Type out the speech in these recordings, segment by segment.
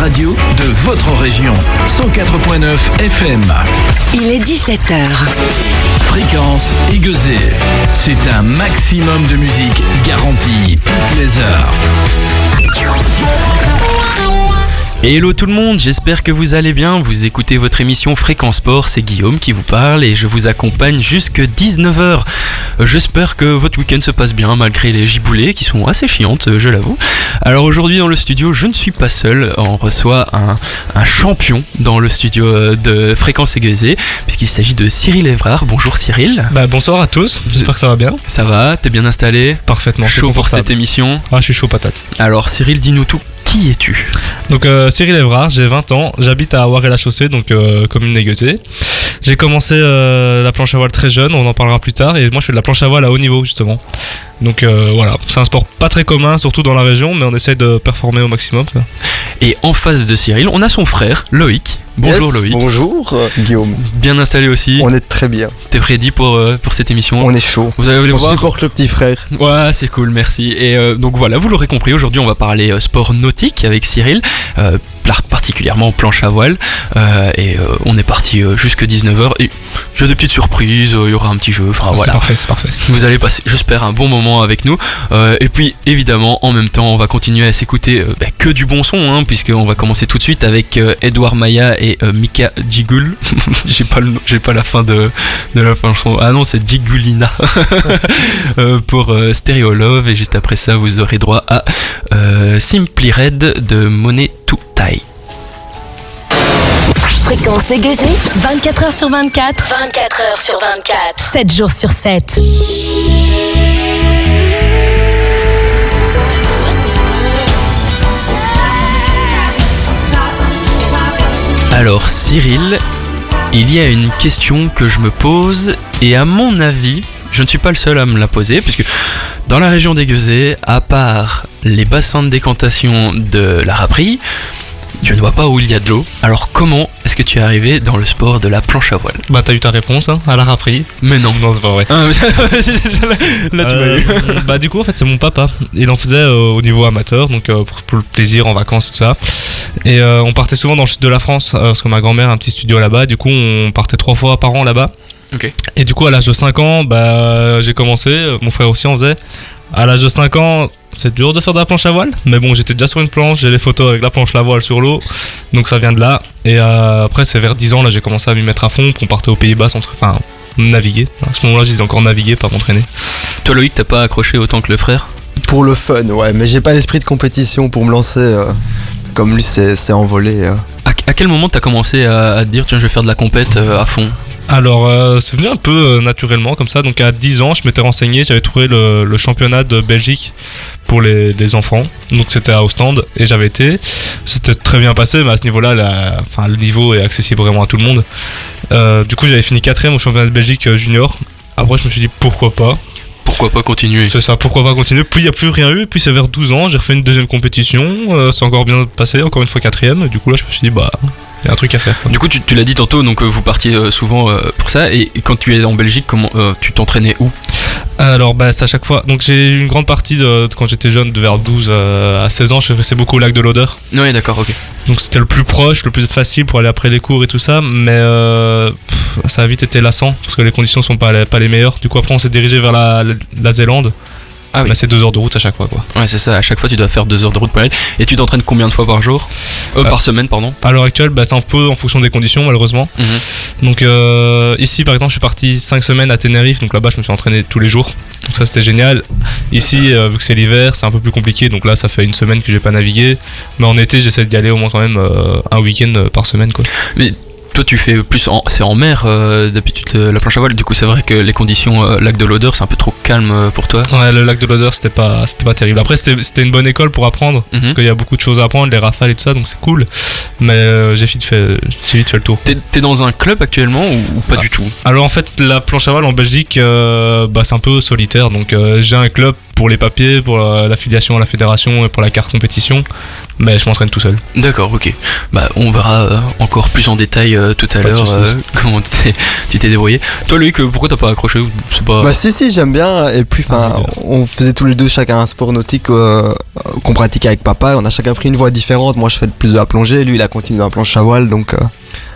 radio de votre région. 104.9 FM. Il est 17h. Fréquence aiguisée. C'est un maximum de musique garantie toutes les heures. Hello tout le monde, j'espère que vous allez bien. Vous écoutez votre émission Fréquence Sport, c'est Guillaume qui vous parle et je vous accompagne jusque 19h. J'espère que votre week-end se passe bien malgré les giboulées qui sont assez chiantes, je l'avoue. Alors aujourd'hui dans le studio, je ne suis pas seul, on reçoit un champion dans le studio de Fréquence aiguisée puisqu'il s'agit de Cyril Evrard. Bonjour Cyril. Bonsoir à tous, j'espère que ça va bien. Ça va, t'es bien installé? Parfaitement. Chaud pour cette émission? Ah, je suis chaud patate. Alors Cyril, dis-nous tout. Qui es-tu? Donc Cyril Evrard, j'ai 20 ans, j'habite à Ouaré-la-Chaussée, donc commune d'Aiguezé. J'ai commencé la planche à voile très jeune, on en parlera plus tard, et moi je fais de la planche à voile à haut niveau justement. Donc voilà, c'est un sport pas très commun, surtout dans la région, mais on essaye de performer au maximum. Ça. Et en face de Cyril, on a son frère, Loïc. Bonjour Yes, Loïc. Bonjour Guillaume. Bien installé aussi. On est très bien. T'es ready pour cette émission? On est chaud. Vous allez On voir. supporte le petit frère. Ouais, c'est cool, merci. Et donc voilà, vous l'aurez compris, aujourd'hui on va parler sport nautique avec Cyril, particulièrement planche à voile. Et on est parti jusque 19h. Et j'ai des petites surprises, il y aura un petit jeu, enfin voilà. C'est parfait. Vous allez passer, j'espère, un bon moment avec nous. Et puis évidemment, en même temps, on va continuer à s'écouter que du bon son, hein, puisqu'on va commencer tout de suite avec Edouard Maya et Mika Jigul. j'ai pas la fin de la fin chanson. Ah non, c'est Jigulina pour Stereo Love. Et juste après ça, vous aurez droit à Simply Red de Monet to Tie. Fréquence aiguisée, 24h sur 24. 24h sur 24. 7 jours sur 7. Alors Cyril, il y a une question que je me pose et à mon avis, je ne suis pas le seul à me la poser puisque dans la région d'Aiguezé, à part les bassins de décantation de la Rapperie, je ne vois pas où il y a de l'eau. Alors comment est-ce que tu es arrivé dans le sport de la planche à voile? T'as eu ta réponse hein, à la Rapperie. Mais non. Non, c'est pas vrai. Là tu m'as eu. Du coup en fait c'est mon papa. Il en faisait au niveau amateur, donc pour le plaisir, en vacances, tout ça. Et on partait souvent dans le sud de la France, parce que ma grand-mère a un petit studio là-bas. Du coup on partait 3 fois par an là-bas. Okay. Et du coup à l'âge de 5 ans, j'ai commencé, mon frère aussi en faisait. À l'âge de 5 ans, c'est dur de faire de la planche à voile, mais bon, j'étais déjà sur une planche, j'ai les photos avec la planche à voile sur l'eau, donc ça vient de là. Et après, c'est vers 10 ans, là, j'ai commencé à m'y mettre à fond, on partait aux Pays-Bas, naviguer. À ce moment-là, je disais encore naviguer, pas m'entraîner. Toi, Loïc, t'as pas accroché autant que le frère? Pour le fun, ouais, mais j'ai pas l'esprit de compétition pour me lancer comme lui c'est envolé. À quel moment t'as commencé à te dire, tiens, je vais faire de la compète à fond? Alors, c'est venu un peu naturellement comme ça. Donc à 10 ans, je m'étais renseigné, j'avais trouvé le championnat de Belgique pour les enfants. Donc c'était à Ostende et j'avais été. C'était très bien passé, mais à ce niveau-là, le niveau est accessible vraiment à tout le monde. Du coup, j'avais fini 4ème au championnat de Belgique junior. Après, je me suis dit pourquoi pas. Pourquoi pas continuer? C'est ça, pourquoi pas continuer. Puis il n'y a plus rien eu, puis c'est vers 12 ans, j'ai refait une deuxième compétition, c'est encore bien passé, encore une fois 4ème. Du coup là je me suis dit il y a un truc à faire. Du coup tu l'as dit tantôt, donc vous partiez souvent pour ça, et quand tu es en Belgique, comment tu t'entraînais où? Alors c'est à chaque fois, donc j'ai eu une grande partie quand j'étais jeune, de vers 12 à 16 ans, je restais beaucoup au lac de l'Oder. Oui d'accord, ok. Donc c'était le plus proche, le plus facile pour aller après les cours et tout ça, mais ça a vite été lassant, parce que les conditions sont pas les meilleures. Du coup après on s'est dirigé vers la Zélande. Ah oui. C'est 2 heures de route à chaque fois quoi. Ouais c'est ça, à chaque fois tu dois faire 2 heures de route pour aller. Et tu t'entraînes combien de fois par jour? Par semaine pardon? À l'heure actuelle c'est un peu en fonction des conditions malheureusement. Donc ici par exemple je suis parti 5 semaines à Tenerife, donc là-bas je me suis entraîné tous les jours. Donc ça c'était génial. Ici vu que c'est l'hiver c'est un peu plus compliqué, donc là ça fait une semaine que j'ai pas navigué. Mais en été j'essaie d'y aller au moins quand même un week-end par semaine quoi. Mais toi tu fais plus c'est en mer d'habitude la planche à voile, du coup c'est vrai que les conditions lac de l'Oder c'est un peu trop calme pour toi. Ouais, le lac de l'Oder c'était pas terrible. Après c'était une bonne école pour apprendre, parce qu'il y a beaucoup de choses à apprendre, les rafales et tout ça, donc c'est cool. Mais j'ai vite fait le tour. T'es dans un club actuellement ou pas du tout? Alors en fait la planche à voile en Belgique c'est un peu solitaire, donc j'ai un club pour les papiers, pour l'affiliation à la fédération et pour la carte compétition, mais je m'entraîne tout seul. D'accord, ok. On verra encore plus en détail tout à Pas de l'heure soucis. comment tu t'es débrouillé. Toi Loïc, pourquoi t'as pas accroché? C'est pas... Bah si j'aime bien, et puis enfin on faisait tous les deux chacun un sport nautique qu'on pratiquait avec papa, et on a chacun pris une voie différente. Moi je fais plus de la plongée, lui il a continué dans la planche à voile, donc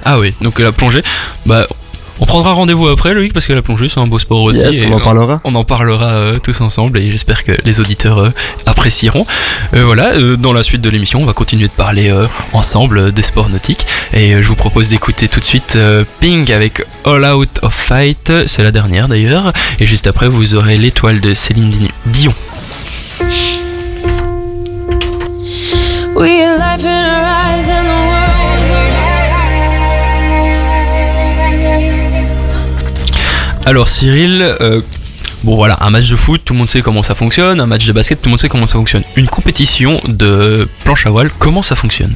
Ah oui, donc la plongée, bah on prendra rendez-vous après Loïc, parce que la plongée c'est un beau sport aussi. yes, et on en parlera. On en parlera tous ensemble, et j'espère que les auditeurs apprécieront. Voilà, dans la suite de l'émission, on va continuer de parler ensemble des sports nautiques. Et je vous propose d'écouter tout de suite Pink avec All Out of Fight. C'est la dernière d'ailleurs. Et juste après, vous aurez l'étoile de Céline Dion. We life in our eyes and the world. Alors Cyril, bon voilà, un match de foot, tout le monde sait comment ça fonctionne. Un match de basket, tout le monde sait comment ça fonctionne. Une compétition de planche à voile, comment ça fonctionne?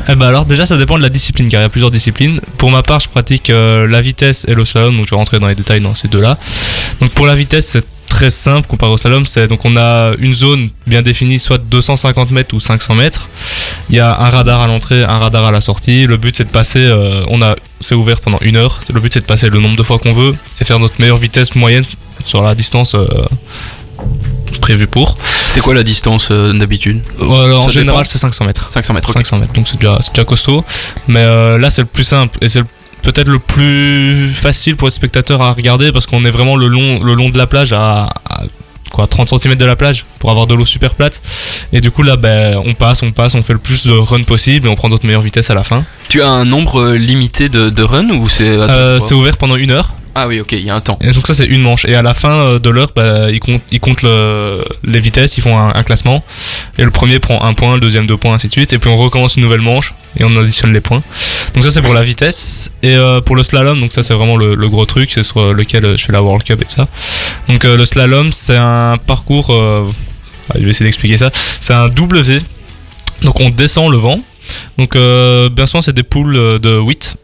Eh ben alors déjà ça dépend de la discipline car il y a plusieurs disciplines. Pour ma part je pratique la vitesse et le slalom, donc je vais rentrer dans les détails dans ces deux-là. Donc pour la vitesse c'est très simple comparé au slalom, donc on a une zone bien définie, soit 250 mètres ou 500 mètres. Il y a un radar à l'entrée, un radar à la sortie. Le but c'est de passer, c'est ouvert pendant 1 heure. Le but c'est de passer le nombre de fois qu'on veut et faire notre meilleure vitesse moyenne sur la distance prévue pour. C'est quoi la distance d'habitude? En Ça général dépend. c'est 500 mètres. 500 mètres, ok. 500 mètres, donc c'est déjà costaud. Mais là c'est le plus simple et c'est peut-être le plus facile pour les spectateurs à regarder parce qu'on est vraiment le long de la plage à 30 cm de la plage pour avoir de l'eau super plate. Et du coup là on passe, on fait le plus de run possible et on prend notre meilleure vitesse à la fin. Tu as un nombre limité de runs ou c'est à toi de voir? C'est ouvert pendant 1 heure. Ah oui, ok, il y a un temps. Et donc ça c'est une manche. Et à la fin de l'heure, ils comptent les vitesses, ils font un classement. Et le premier prend 1 point, le deuxième 2 points, ainsi de suite. Et puis on recommence une nouvelle manche et on additionne les points. Donc ça c'est pour la vitesse. Et pour le slalom, donc ça c'est vraiment le gros truc, c'est sur lequel je fais la World Cup et tout ça. Donc le slalom c'est un parcours, je vais essayer d'expliquer ça. C'est un W. Donc on descend le vent. Donc bien souvent c'est des poules de 8.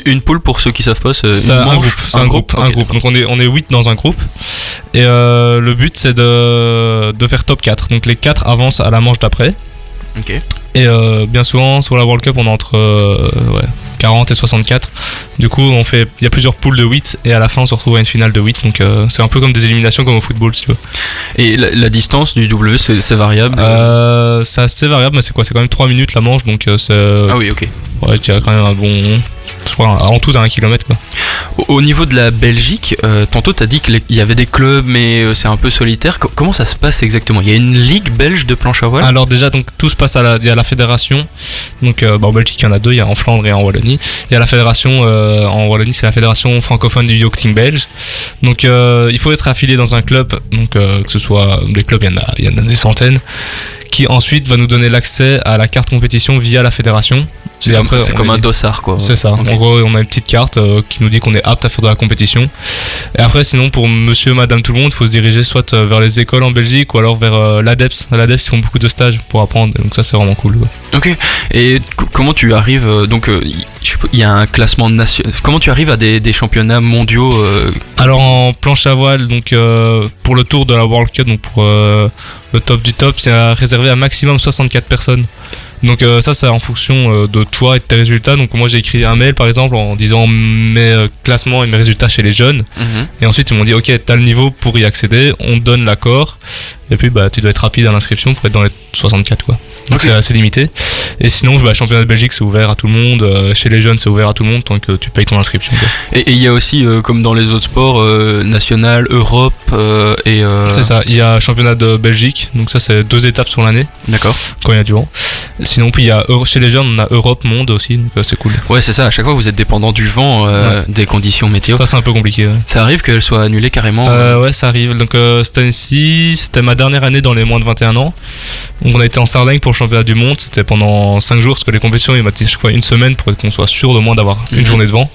Une poule, pour ceux qui savent pas, c'est C'est une un manche, groupe, c'est un groupe. ok, Donc on est 8 dans un groupe. Et le but c'est de faire top 4. Donc les 4 avancent à la manche d'après. Ok. Et bien souvent sur la World Cup on est entre 40 et 64. Du coup il y a plusieurs poules de 8 et à la fin on se retrouve à une finale de 8. Donc c'est un peu comme des éliminations comme au football si tu veux. Et la distance du W, c'est variable? C'est assez variable mais c'est quoi? C'est quand même 3 minutes la manche donc c'est... Ah oui, ok. Ouais, je dirais quand même un bon... Je crois en tout à 1 km quoi. Au niveau de la Belgique, tantôt t'as dit qu'il y avait des clubs mais c'est un peu solitaire. Comment ça se passe exactement? Il y a une ligue belge de planche à voile? Alors déjà donc tout se passe à la fédération. Donc en Belgique il y en a 2, il y a en Flandre et en Wallonie. Il y a la fédération en Wallonie, c'est la fédération francophone du yachting belge. Donc il faut être affilié dans un club, donc que ce soit des clubs, il y en a des centaines, qui ensuite va nous donner l'accès à la carte compétition via la fédération. C'est comme un dossard quoi. C'est ça. Okay. En gros, on a une petite carte qui nous dit qu'on est apte à faire de la compétition. Et après, sinon, pour monsieur, madame, tout le monde, il faut se diriger soit vers les écoles en Belgique ou alors vers l'ADEPS. L'ADEPS, ils font beaucoup de stages pour apprendre. Donc ça, c'est vraiment cool. Ouais. Ok. Et comment tu arrives il y a un classement national. Comment tu arrives à des championnats mondiaux Alors en planche à voile, donc pour le tour de la World Cup, donc pour le top du top, c'est réservé à maximum 64 personnes. Donc ça c'est en fonction de toi et de tes résultats. Donc moi j'ai écrit un mail par exemple en disant mes classements et mes résultats chez les jeunes. Et ensuite ils m'ont dit ok, t'as le niveau pour y accéder, on te donne l'accord. Et puis tu dois être rapide à l'inscription pour être dans les 64 quoi. Donc okay. C'est assez limité. Et sinon championnat de Belgique c'est ouvert à tout le monde. Chez les jeunes c'est ouvert à tout le monde tant que tu payes ton inscription quoi. Et il y a aussi comme dans les autres sports national, Europe et C'est ça, il y a championnat de Belgique. Donc ça c'est 2 étapes sur l'année. D'accord. Quand il y a du vent. Sinon puis il y a chez les jeunes on a Europe monde aussi donc c'est cool. Ouais c'est ça, à chaque fois vous êtes dépendant du vent, des conditions météo. Ça c'est un peu compliqué. Ouais. Ça arrive qu'elle soit annulée carrément Ouais ça arrive. Donc cette année-ci c'était ma dernière année dans les moins de 21 ans. Donc on a été en Sardaigne pour le championnat du monde. C'était pendant 5 jours parce que les compétitions ils m'ont dit je crois 1 semaine pour qu'on soit sûr de moins d'avoir une journée de vent.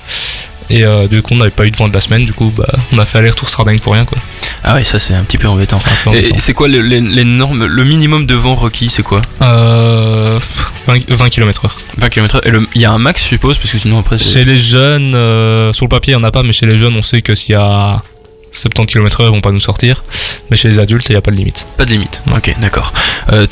Et du coup on n'avait pas eu de vent de la semaine. Du coup on a fait aller-retour Sardaigne pour rien quoi. Ah ouais ça c'est un petit peu embêtant. Et c'est quoi les normes, le minimum de vent requis c'est quoi? 20 km/h. 20 km/h. Et il y a un max je suppose parce que sinon après Chez les jeunes, sur le papier il n'y en a pas, mais chez les jeunes on sait que s'il y a 70 km/h ils vont pas nous sortir. Mais chez les adultes il n'y a pas de limite. Pas de limite. Ok d'accord.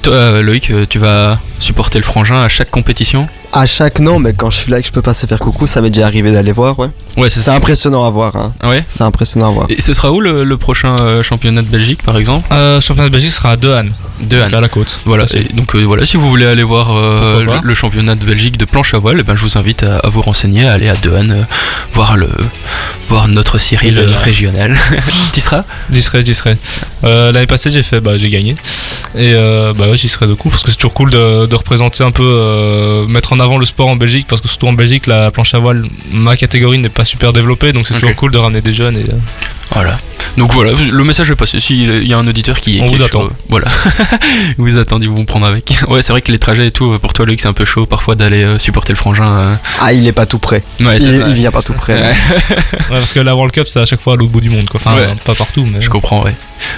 Toi Loïc tu vas supporter le frangin à chaque compétition? À chaque non, mais quand je suis là et que je peux passer faire coucou, ça m'est déjà arrivé d'aller voir, ouais. Ouais, C'est impressionnant à voir, hein. Ouais. C'est impressionnant à voir. Et ce sera où le prochain championnat de Belgique, par exemple? Championnat de Belgique sera à Dehaene, De Anne. à la côte. Voilà, Facile. et donc voilà, si vous voulez aller voir Pourquoi pas. le championnat de Belgique de planche à voile, eh ben, je vous invite à vous renseigner, à aller à Dehaene, voir notre Cyril Il est là. régional. Tu y seras? J'y serai. L'année passée, j'ai gagné. Et ouais, j'y serai de coup parce que c'est toujours cool de représenter un peu, mettre en avant le sport en Belgique parce que surtout en Belgique, la planche à voile, ma catégorie n'est pas super développée, donc c'est Ok. toujours cool de ramener des jeunes. Et, Voilà. Donc voilà, le message est passé. S'il y a un auditeur qui On qui vous est attend. chaud, voilà. Ils vous attendent, ils vont vous prendre avec. Ouais, c'est vrai que les trajets et tout, pour toi, Loïc, c'est un peu chaud parfois d'aller supporter le frangin. Ah, il est pas tout près. Ouais, c'est ça. Il vient pas tout près. Ouais. ouais, parce que la World Cup, c'est à chaque fois à l'autre bout du monde, quoi. Enfin, Ouais. pas partout, mais. Je comprends, ouais.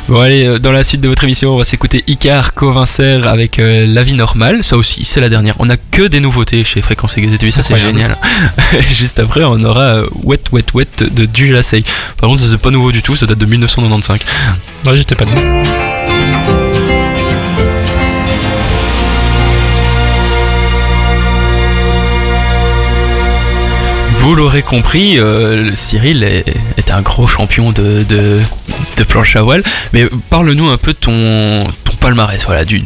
Bon, allez, dans la suite de votre émission, on va s'écouter Icar Covincer avec La vie normale. Ça aussi, c'est la dernière. On a que des nouveautés chez Fréquence Aiguë TV, ça c'est Incroyable. génial. Juste après, on aura Wet Wet Wet de Dujassei. Par contre, ça c'est pas nouveau du tout, ça date de 1995. Ouais, j'étais pas né. Vous l'aurez compris, Cyril est un gros champion de planche à voile. Mais parle-nous un peu de ton palmarès, voilà, du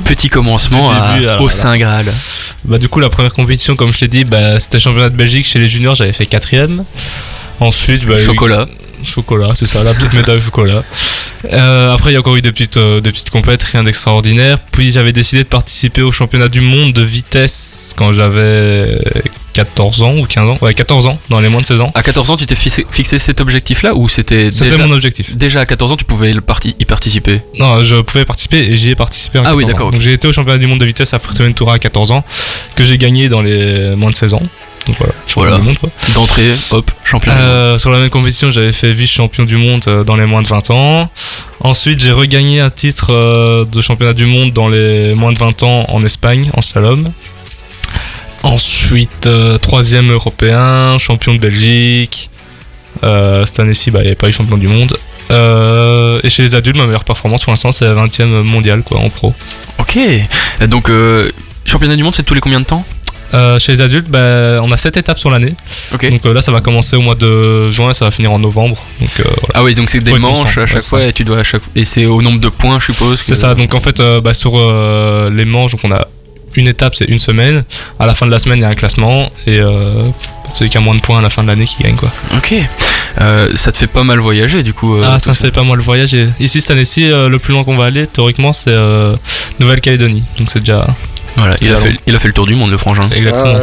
petit commencement Du début, alors, au voilà. Saint Graal. Bah, du coup, la première compétition, comme je l'ai dit, c'était championnat de Belgique chez les juniors, j'avais fait 4ème. Ensuite, Chocolat. Chocolat, c'est ça, la petite médaille au chocolat. Après, il y a encore eu des petites compètes, rien d'extraordinaire. Puis j'avais décidé de participer au championnat du monde de vitesse quand j'avais 14 ans ou 15 ans. Ouais, 14 ans, dans les moins de 16 ans. À 14 ans, tu t'es fixé cet objectif-là ou c'était C'était déjà, mon objectif. déjà à 14 ans, tu pouvais y participer? Non, je pouvais participer et j'y ai participé en 14 Ah oui, ans. d'accord, ok. Donc j'ai été au championnat du monde de vitesse à Fuerteventura à 14 ans, que j'ai gagné dans les moins de 16 ans. Donc voilà, champion Voilà. du monde, quoi. D'entrée, hop, champion. du monde. Sur la même compétition, j'avais fait vice-champion du monde dans les moins de 20 ans. Ensuite, j'ai regagné un titre de championnat du monde dans les moins de 20 ans en Espagne, en slalom. Ensuite, 3ème européen, champion de Belgique. Cette année-ci, il n'y avait pas eu champion du monde. Et chez les adultes, ma meilleure performance pour l'instant, c'est la 20ème mondiale, quoi, en pro. Ok. Donc, championnat du monde, c'est tous les combien de temps? Chez les adultes, on a 7 étapes sur l'année. Ok. Donc là, ça va commencer au mois de juin et ça va finir en novembre. Donc voilà. Ah oui, donc c'est des Faut être manches constant, à chaque ouais, fois ça. et tu dois et c'est au nombre de points, je suppose. C'est ça, donc en fait, sur les manches, donc on a une étape, c'est une semaine. À la fin de la semaine, il y a un classement et celui qui a moins de points à la fin de l'année qui gagne, quoi. Ok. Ça te fait pas mal voyager du coup. Ça tout me fait pas mal le voyage. Et ici, cette année-ci, le plus loin qu'on va aller, théoriquement, c'est Nouvelle-Calédonie. Donc c'est déjà Voilà, il a fait le tour du monde, le frangin. exactement.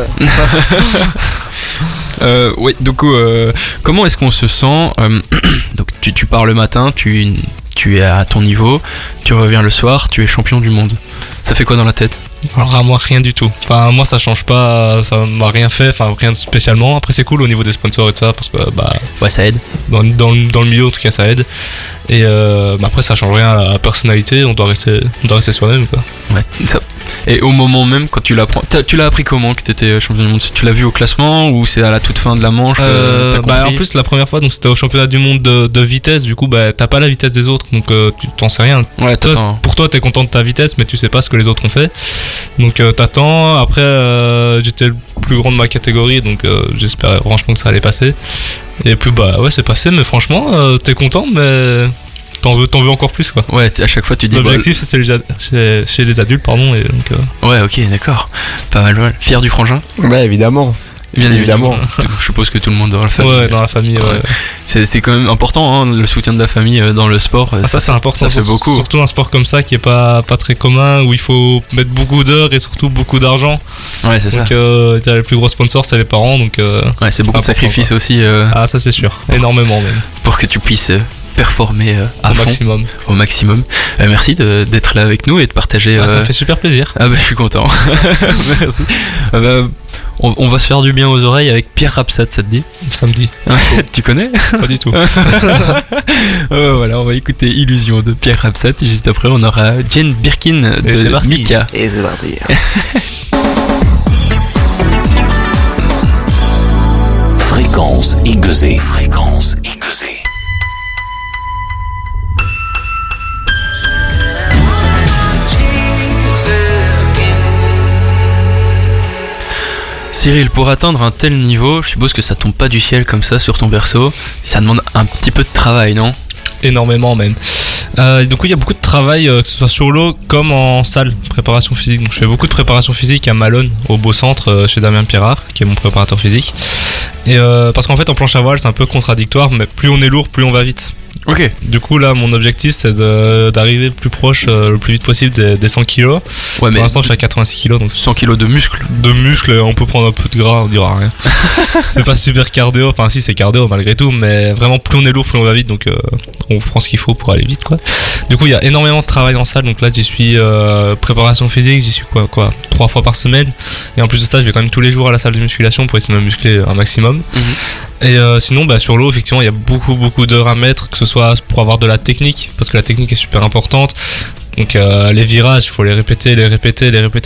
Ouais, du coup, comment est-ce qu'on se sent donc tu pars le matin, tu es à ton niveau, tu reviens le soir, tu es champion du monde. Ça fait quoi dans la tête? Alors à moi, rien du tout. Enfin, moi, ça change pas, ça m'a rien fait, enfin, rien spécialement. Après, c'est cool au niveau des sponsors et de ça, parce que Ouais, ça aide. dans le milieu, en tout cas, ça aide. Et après, ça change rien à la personnalité, on doit rester soi-même, quoi. Ouais. Et au moment même, quand tu l'apprends, tu l'as appris comment que t'étais champion du monde? Tu l'as vu au classement ou c'est à la toute fin de la manche que t'as compris? En plus, la première fois, donc c'était au championnat du monde de vitesse, du coup, t'as pas la vitesse des autres, donc tu t'en sais rien. Ouais, Toi, t'attends. pour toi, t'es content de ta vitesse, mais tu sais pas ce que les autres ont fait. Donc t'attends. Après, j'étais le plus grand de ma catégorie, donc j'espérais franchement que ça allait passer. Et puis ouais, c'est passé, mais franchement, t'es content, mais t'en veux encore plus, quoi. Ouais, à chaque fois tu dis. L'objectif, c'est chez les adultes, pardon. Et donc, Ouais, ok, d'accord. Pas mal. Fier du frangin? Ouais, évidemment. Bien évidemment. Évidemment. Je suppose que tout le monde dans la famille. ouais, dans la famille, ouais. Ouais. C'est quand même important, hein, le soutien de la famille dans le sport. Ça c'est important, ça fait beaucoup. Surtout un sport comme ça qui est pas très commun, où il faut mettre beaucoup d'heures et surtout beaucoup d'argent. Ouais, c'est ça. Donc les plus gros sponsors, c'est les parents, donc Ouais, c'est beaucoup de important, sacrifices quoi. aussi Ah, ça c'est sûr, énormément même, pour que tu puisses performer à au fond, maximum. au maximum. Merci d'être là avec nous et de partager. Ça me fait super plaisir. Ah bah je suis content. Merci. On va se faire du bien aux oreilles avec Pierre Rapsat, ça te dit? Samedi. Tu connais? Pas du tout. Voilà, on va écouter Illusion de Pierre Rapsat et juste après on aura Jane Birkin Et c'est de parti. Mika. Et c'est parti. Fréquence aiguisée. Fréquence aiguisée. Looking Cyril, pour atteindre un tel niveau, je suppose que ça tombe pas du ciel comme ça sur ton berceau. Ça demande un petit peu de travail, non ? Énormément même. Donc oui, il y a beaucoup de travail, que ce soit sur l'eau comme en salle, préparation physique. Donc je fais beaucoup de préparation physique à Malone, au Beau Centre, chez Damien Pirard, qui est mon préparateur physique. Et parce qu'en fait, en planche à voile, c'est un peu contradictoire, mais plus on est lourd, plus on va vite. Ok. Du coup, là, mon objectif, c'est d'arriver le plus proche, le plus vite possible des 100 kilos. Ouais, Pour mais l'instant, je suis à 86 kilos, donc 100 kilos de muscles. de muscles, on peut prendre un peu de gras, on dira rien. C'est pas super cardio, enfin si c'est cardio malgré tout, mais vraiment plus on est lourd, plus on va vite, donc on prend ce qu'il faut pour aller vite, quoi. Du coup, il y a énormément de travail en salle, donc là j'y suis préparation physique, j'y suis quoi 3 fois par semaine, et en plus de ça je vais quand même tous les jours à la salle de musculation pour essayer de me muscler un maximum. Et sinon sinon sur l'eau effectivement il y a beaucoup d'heures à mettre, que ce soit pour avoir de la technique, parce que la technique est super importante. Donc les virages, il faut les répéter.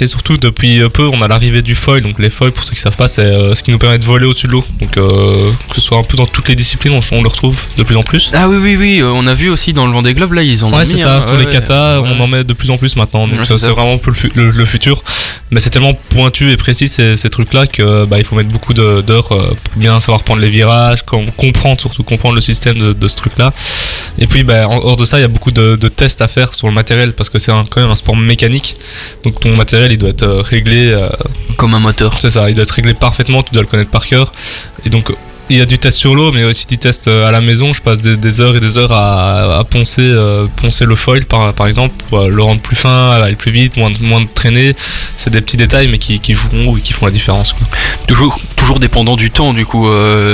Surtout depuis peu, on a l'arrivée du foil. Donc les foils, pour ceux qui savent pas, c'est ce qui nous permet de voler au-dessus de l'eau. Donc que ce soit un peu dans toutes les disciplines, on le retrouve de plus en plus. Ah oui, on a vu aussi dans le Vendée Globe, là ils en ont mis. Ouais, c'est ça, sur les katas, ouais. on en met de plus en plus maintenant. Donc Ouais, c'est ça. vraiment un peu le futur. Mais c'est tellement pointu et précis ces trucs-là que il faut mettre beaucoup d'heures pour bien savoir prendre les virages, comprendre le système de ce truc-là. Et puis hors de ça, il y a beaucoup de tests à faire sur le matériel, parce que c'est quand même un sport mécanique. Donc ton matériel il doit être réglé Comme un moteur. c'est ça, il doit être réglé parfaitement, tu dois le connaître par cœur. Et donc il y a du test sur l'eau, mais aussi du test à la maison. Je passe des heures et des heures à poncer le foil par exemple, pour le rendre plus fin, aller plus vite, moins de traîner. C'est des petits détails mais qui joueront et qui font la différence, quoi. Toujours dépendant du temps, du coup,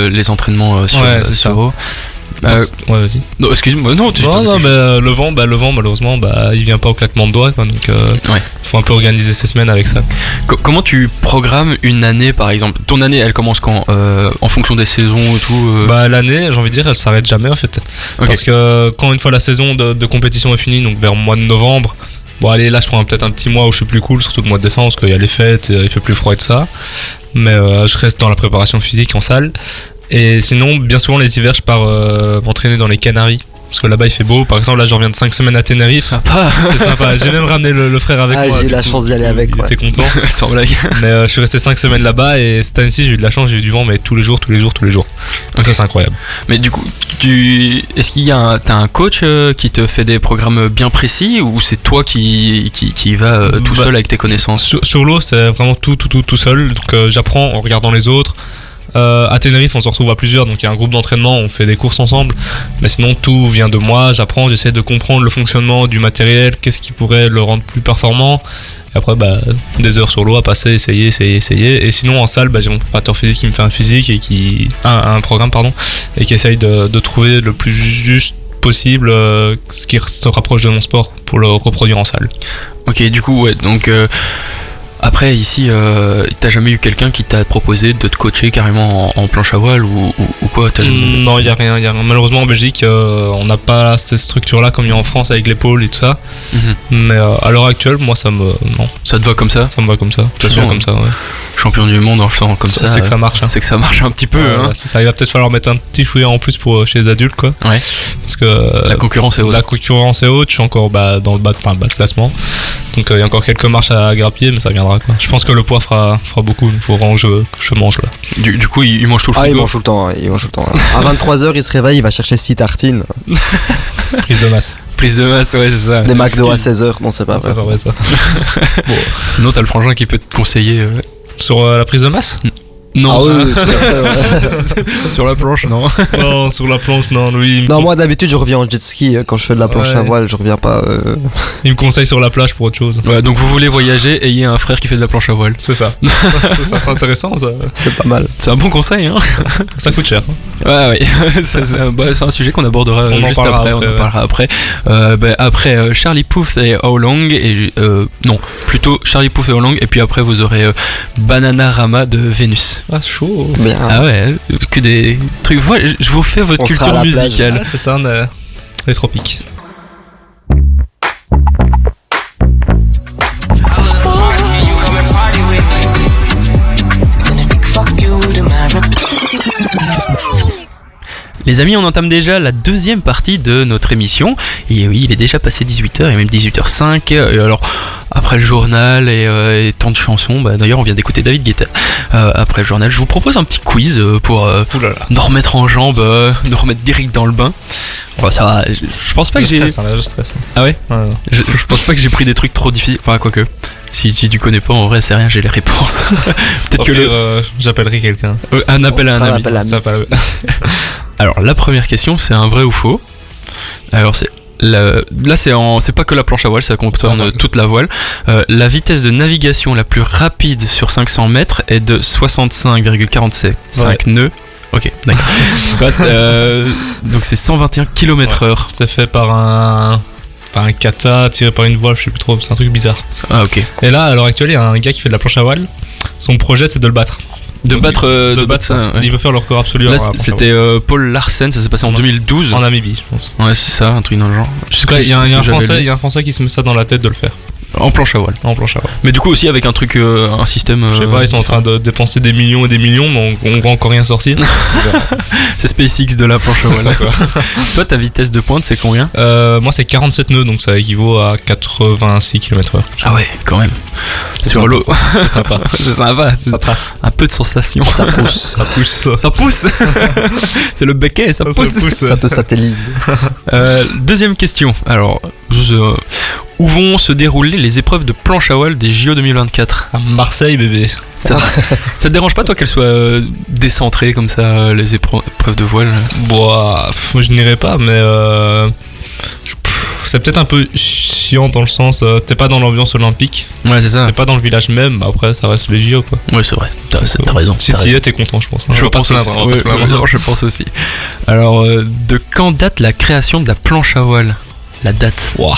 les entraînements sur c'est ça. eau. Ouais, vas-y. Non, excuse-moi, non, Le vent malheureusement il vient pas au claquement de doigts, quoi, donc Ouais. faut un peu organiser ses semaines avec ça. Comment tu programmes une année, par exemple ? Ton année, elle commence quand ? En fonction des saisons et tout L'année, j'ai envie de dire, elle s'arrête jamais en fait. Ok. Parce que quand une fois la saison de compétition est finie, donc vers le mois de novembre, bon allez, là je prends peut-être un petit mois où je suis plus cool, surtout le mois de décembre parce qu'il y a les fêtes, il fait plus froid et tout ça. Mais je reste dans la préparation physique en salle. Et sinon, bien souvent les hivers, je pars m'entraîner dans les Canaries. Parce que là-bas il fait beau. Par exemple, là je reviens de 5 semaines à Tenerife. Sympa. C'est sympa. J'ai même ramené le frère avec moi. J'ai eu du la coup, chance d'y aller avec. Il Ouais. était content. Sans blague. Mais je suis resté 5 semaines là-bas et cette année-ci j'ai eu de la chance, j'ai eu du vent, mais tous les jours. Donc ça c'est incroyable. Mais du coup, est-ce qu'il y a t'as un coach qui te fait des programmes bien précis, ou c'est toi qui y vas tout seul avec tes connaissances ? Sur l'eau, c'est vraiment tout seul. Donc j'apprends en regardant les autres. À Tenerife, on se retrouve à plusieurs, donc il y a un groupe d'entraînement, on fait des courses ensemble. Mais sinon, tout vient de moi. J'apprends, j'essaie de comprendre le fonctionnement du matériel, qu'est-ce qui pourrait le rendre plus performant. Et après, des heures sur l'eau à passer, essayer. Et sinon, en salle, j'ai mon préparateur physique qui me fait un programme, et qui essaye de trouver le plus juste possible ce qui se rapproche de mon sport pour le reproduire en salle. Ok, du coup, ouais, donc après ici, t'as jamais eu quelqu'un qui t'a proposé de te coacher carrément en planche à voile ou quoi ? Non, il y a rien. Malheureusement en Belgique, on n'a pas cette structure-là comme il y a en France avec l'épaule et tout ça. Mais à l'heure actuelle, moi non, Ça te va comme ça ? ça me va comme ça. toute façon, comme ça, ouais. Champion du monde en le faisant comme ça. C'est que ça marche. Hein. C'est que ça marche un petit peu, Ouais, hein. c'est ça. Il va peut-être falloir mettre un petit fouet en plus pour chez les adultes, quoi. Ouais. Parce que La concurrence est haute. La concurrence est haute. Je suis encore dans le bas de classement. Donc il y a encore quelques marches à grappiller, mais ça viendra, quoi. Je pense que le poids fera beaucoup. Il faut vraiment que je mange là. Du coup, il mange tout le Ah, il frigo. mange tout le temps. À 23h, il se réveille, il va chercher 6 tartines. Prise de masse. Prise de masse, ouais, c'est ça. Des C'est McDo à ce qui- 16h, non, c'est pas C'est vrai. pas vrai ça. Sinon, t'as le frangin qui peut te conseiller. Sur la prise de masse. Non, Ah oui, tout à fait, ouais. sur la planche, non. Non, sur la planche, non. Lui, il me Non, moi d'habitude, je reviens en jet ski. Quand je fais de la planche à Ouais. voile, je reviens pas. Il me conseille sur la plage pour autre chose. Ouais, donc vous voulez voyager, ayez un frère qui fait de la planche à voile. C'est ça. C'est intéressant, ça. C'est pas mal. C'est un bon conseil, hein. Ça coûte cher. Ouais. C'est un sujet qu'on abordera On en juste parlera après. après, On en parlera après. Après Charlie Puth et How Long et non, plutôt Charlie Puth et How Long, et puis après vous aurez Bananarama de Vénus. Ah, chaud. Bien. Ah ouais, que des trucs. Ouais, je vous fais votre On sera culture à la plage. musicale. Ah, c'est ça, les tropiques. Les amis, on entame déjà la deuxième partie de notre émission. Et oui, il est déjà passé 18h et même 18h05. Et alors, après le journal et tant de chansons, d'ailleurs, on vient d'écouter David Guetta. Après le journal, je vous propose un petit quiz pour nous remettre en jambes, nous remettre direct dans le bain. Bon, ça va, je pense pas que j'ai. Je stresse. Ah ouais, Ouais. je pense pas que j'ai pris des trucs trop difficiles. Enfin, quoique. Si tu connais pas, en vrai, c'est rien, j'ai les réponses. Peut-être que j'appellerai quelqu'un. un appel à un ami. Ça va. Alors, la première question, c'est un vrai ou faux. Alors, là, c'est pas que la planche à voile, ça concerne toute la voile. La vitesse de navigation la plus rapide sur 500 mètres est de 65,47 nœuds. Ok, d'accord. Soit, donc c'est 121 km/h. C'est fait par un kata tiré par une voile, je sais plus trop, c'est un truc bizarre. Ah, ok. Et là, à l'heure actuelle, il y a un gars qui fait de la planche à voile. Son projet, c'est de le battre. De battre ça. Ouais. Il veut faire le record absolu. Là, c'était Paul Larsen, ça s'est passé en 2012. En Namibie, je pense. Ouais, c'est ça, un truc dans le genre. Il y a un Français qui se met ça dans la tête de le faire. En planche à voile. Mais du coup aussi avec un truc, un système. Je sais pas, ils sont en train de dépenser des millions et des millions, mais on voit encore rien sortir. C'est SpaceX de la planche à voile. Toi, ta vitesse de pointe, c'est combien? Moi, c'est 47 nœuds, donc ça équivaut à 86 km/h. Ah ouais, quand même. Sur l'eau. C'est sympa. C'est sympa. Ça trace. Un peu de sensation. Ça pousse. Ça pousse. Ça pousse. C'est le becquet, ça pousse. Ça te satellise. Deuxième question. Alors, où vont se dérouler les épreuves de planche à voile des JO 2024? À Marseille, bébé. Ça te dérange pas, toi, qu'elles soient décentrées comme ça, les épreuves de voile? Moi, je n'irai pas, mais c'est peut-être un peu chiant dans le sens, t'es pas dans l'ambiance olympique. Ouais, c'est ça. T'es pas dans le village même, après ça reste les JO, quoi. Ouais, c'est vrai. T'as raison. Si t'y es, t'es content, je pense. Je pense aussi. Je pense aussi. Alors, de quand date la création de la planche à voile? La date? Waouh.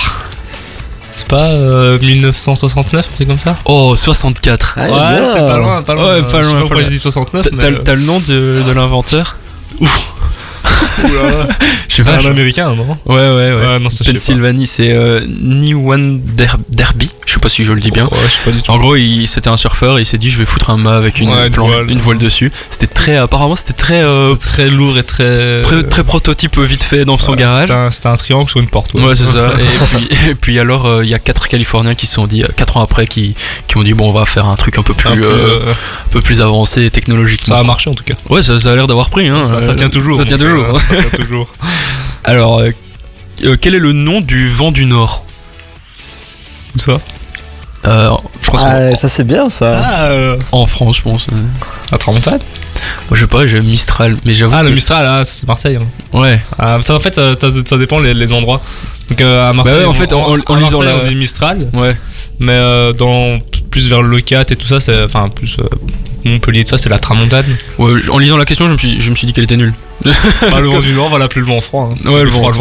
C'est pas 1969, c'est comme ça? Oh, 64. Ah, ouais, bien. c'était pas loin. Ouais, pas Je sais loin. pas pourquoi j'ai dit 69. T'as le nom de l'inventeur? Ouf. Je sais pas. C'est un américain, non? Ouais. Non, ça, je sais Pennsylvanie, c'est Niwan Derby. Je sais pas si je le dis bien. Ouais, je sais pas du tout. En gros, c'était un surfeur et il s'est dit je vais foutre un mât avec une voile dessus. Apparemment, c'était très lourd et très prototype vite fait dans son garage. C'était un triangle sur une porte. Ouais, c'est ça. Et puis alors, il y a 4 Californiens qui se sont dit 4 ans après qui ont dit bon, on va faire un truc un peu plus avancé technologiquement. Ça a marché en tout cas. Ouais, ça a l'air d'avoir pris. Hein. Ça tient toujours. Ça tient toujours. Alors, quel est le nom du vent du Nord? Où ça? Je crois ça c'est bien ça. en France, je pense. À Tramontane? Je sais pas, j'ai Mistral, mais j'avoue. Le Mistral, ça c'est Marseille. Hein. Ouais. Ça en fait, ça dépend les endroits. Donc à Marseille, ouais, en fait, en lisant on dit Mistral. Ouais. Mais plus vers le 4 et tout ça, c'est plus Montpellier, tout ça, c'est la Tramontane. Ouais, en lisant la question, je me suis dit qu'elle était nulle. Le vent du Nord, on va l'appeler le vent froid. Hein. Ouais, le vent.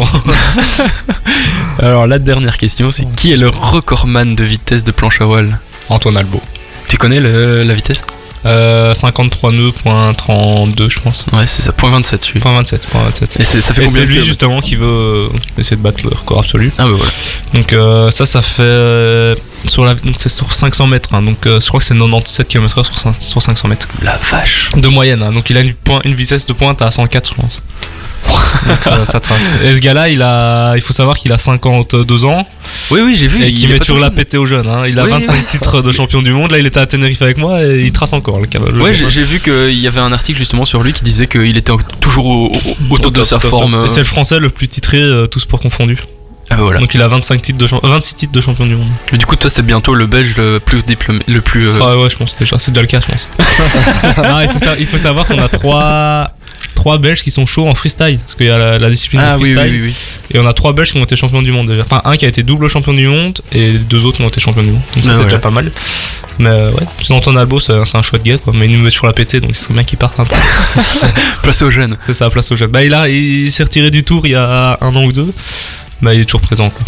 Alors la dernière question, c'est qui est le recordman de vitesse de planche à voile? Antoine Albo. Tu connais la vitesse? 53 nœuds, .32 je pense. Ouais, c'est ça, .27. .27. Et ça fait combien? C'est lui justement qui veut essayer de battre le record absolu. Ah bah voilà. Donc ça fait donc c'est sur 500 mètres, hein, donc je crois que c'est 97 km/h sur 500 mètres. La vache. De moyenne, hein, donc il a une vitesse de pointe à 104 je pense. Donc ça trace. Et ce gars-là, il faut savoir qu'il a 52 ans. Oui, j'ai vu. Et qu'il met toujours la pété aux jeunes. Hein. Il a 25 titres de champion du monde. Là, il était à Tenerife avec moi et il trace encore. Ouais, j'ai vu qu'il y avait un article justement sur lui qui disait qu'il était toujours au top de sa forme. Et c'est le français le plus titré, tout sport confondu. Ah bah voilà. Donc il a 26 titres de champion du monde. Mais du coup, toi, c'était bientôt le belge le plus diplômé, le plus. Ouais, je pense déjà. C'est déjà le cas, je pense. Il faut savoir qu'on a trois Belges qui sont chauds en freestyle, parce qu'il y a la discipline de freestyle. Oui. Et on a 3 Belges qui ont été champions du monde déjà. Enfin, un qui a été double champion du monde et 2 autres qui ont été champions du monde. Donc ça, c'est déjà pas mal. Mais ouais, sinon Antoine Albo, c'est un chouette gars, quoi. Mais il nous met sur la pété, donc il serait bien qu'il parte un peu. Place aux jeunes. C'est ça, place aux jeunes. Il s'est retiré du tour il y a 1 an ou 2. Il est toujours présent, quoi.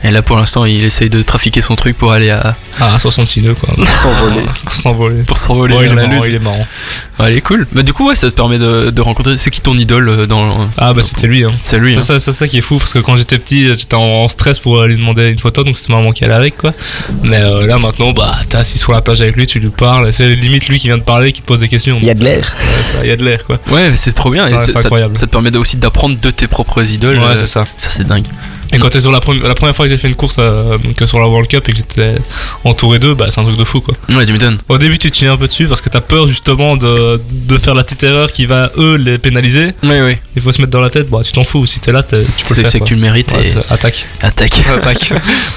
Et là pour l'instant il essaye de trafiquer son truc pour aller à 66 nœuds quoi. S'envoler. pour s'envoler Ouais, vers la il est lune. marrant. Ouais, il est cool. Bah du coup ouais ça te permet de rencontrer. C'est qui ton idole dans Ah bah c'était lui. Hein. C'est lui. Hein. C'est ça qui est fou parce que quand j'étais petit, j'étais en stress pour lui demander une photo, donc c'était maman qui allait avec quoi. Mais là maintenant, bah t'es assis sur la plage avec lui, tu lui parles, c'est limite lui qui vient te parler, qui te pose des questions. Il y a de l'air. Il y a de l'air quoi. Ouais, mais c'est trop bien. Et C'est incroyable. Ça te permet aussi d'apprendre de tes propres idoles. Ouais, c'est ça. Ça c'est dingue. Et quand t'es sur la première fois que j'ai fait une course donc sur la World Cup et que j'étais entouré d'eux, bah c'est un truc de fou quoi. Ouais, tu m'étonnes. Au début tu te chies un peu dessus parce que t'as peur justement de faire la petite erreur qui va eux les pénaliser. Ouais. Il faut se mettre dans la tête, bah tu t'en fous, si t'es là tu peux le faire. C'est que tu le mérites Ouais, et attaque. attaque.